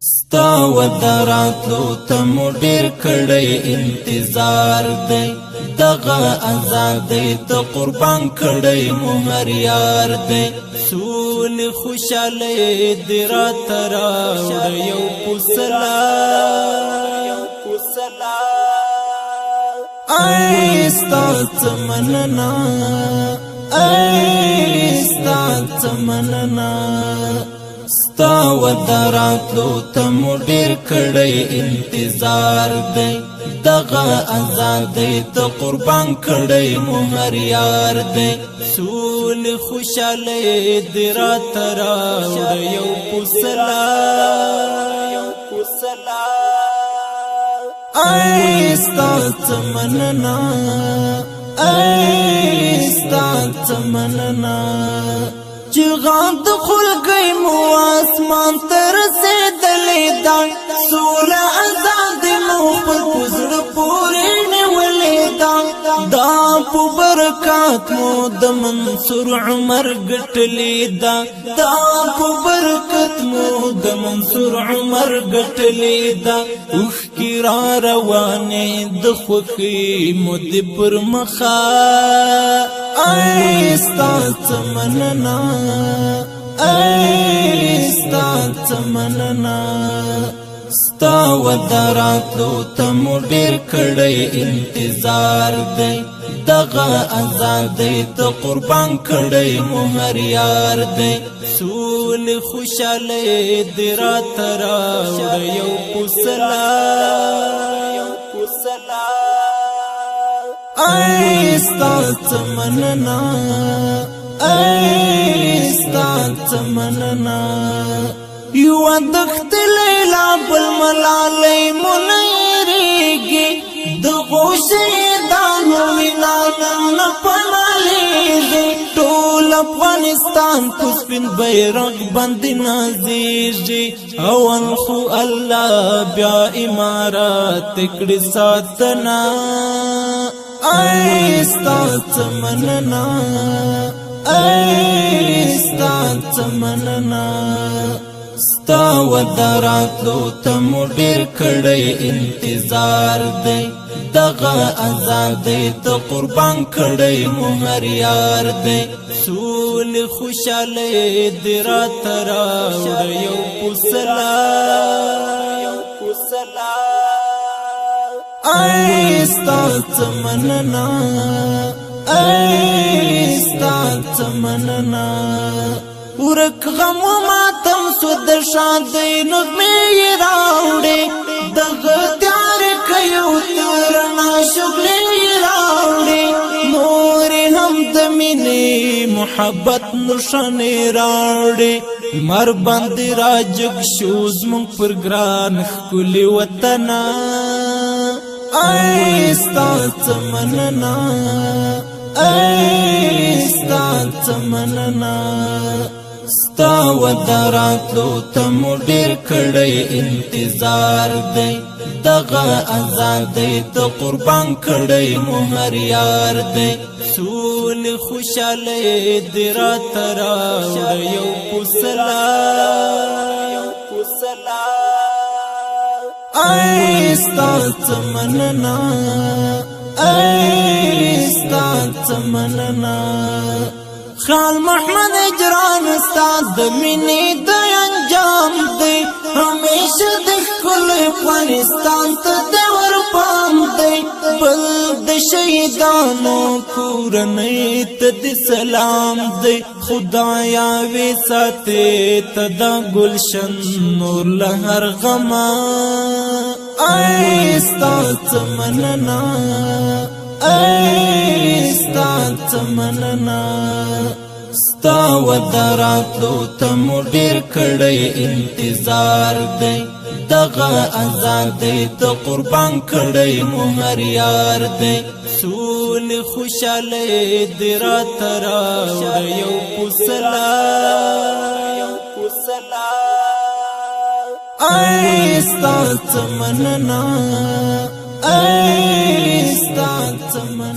ستا ودراتلو تمو ډیر کړی انتظار دی دغه آزادۍ ته قربان کړی مو هر یار دی سول خوشاله دی راته راوړه یو پسلا ای ستا تمننا ای ستا تمننا ستا ودراتلو تمو ډیر کړی انتظار دی دغه آزادۍ ته قربان کړی مو هر یار دی سول خوشاله دی راته راوړه یو پسلا ای ستا تمننا ای ستا تمننا چغان د خلګي مو اسمان تر رسیدلې دا سوله آزاد مو خپل پزړه پورې نیولې دا په برکات مو د منصور عمر ګټلې دا په برکت مو د منصور عمر ګټلې دا اوخ کی را روانې د خوخي مو د پر مخا ای ستا تمننا ای ستا تمننا ستا ودراتلو تمو ډیر کړی انتظار دی دغه آزادۍ ته قربان کړی مو هر یار دی سول خوشاله دی راته راوړه یو پسلا ای ستا تمننا ای ستا تمننا یو دخت لیلا بل ملالی منیریگی دغو شیدانو وینانن پنالیگی ټول افغانستان پسپین بیرغ باندې نازیږي اول خو الله بیا امارات کړي ساتنا ای ستا تمننا ای ستا تمننا ستا ودراتلو تمو ډیر کړی انتظار دی دغه آزادۍ ته قربان کړی مو هر یار دی سول خوشاله دی راته راوړه یو پسلا ای ستا تمننا ای ستا تمننا ورک غم و ماتم سود شادی نغمی راوڑی دغه تیار کیو ترنا شغلی راوڑی نوری هم دمینی محبت نشانی راوڑی مر باندې راجگ شوز مونږ پر ګران ښکلي وطنا ای ستا تمننا ای ستا تمننا ستا ودراتلو تمو ډیر کړی انتظار دی دغه آزادۍ ته قربان کړی مو هر یار دی سول خوشاله دی راته راوړه یو پسلا ای ستا تمننا ای ستا تمننا خال محمد اجران استاد د مینې د انجام دی همیشه د ښکل افغانستان ته د ورپام دی بل د شهیدانو کورنۍ ته د سلام دی خدایا وې ساتې ته د ګلشن نور له هر غمه ای ستا تمننا ای ستا تمننا ستا ودراتلو تمو ډیر کړی انتظار دی دغه آزادۍ ته قربان کړی مو هر یار دی سول خوشاله دی راته راوړه یو پسلا ای ستا تمننا ای ستا تمننا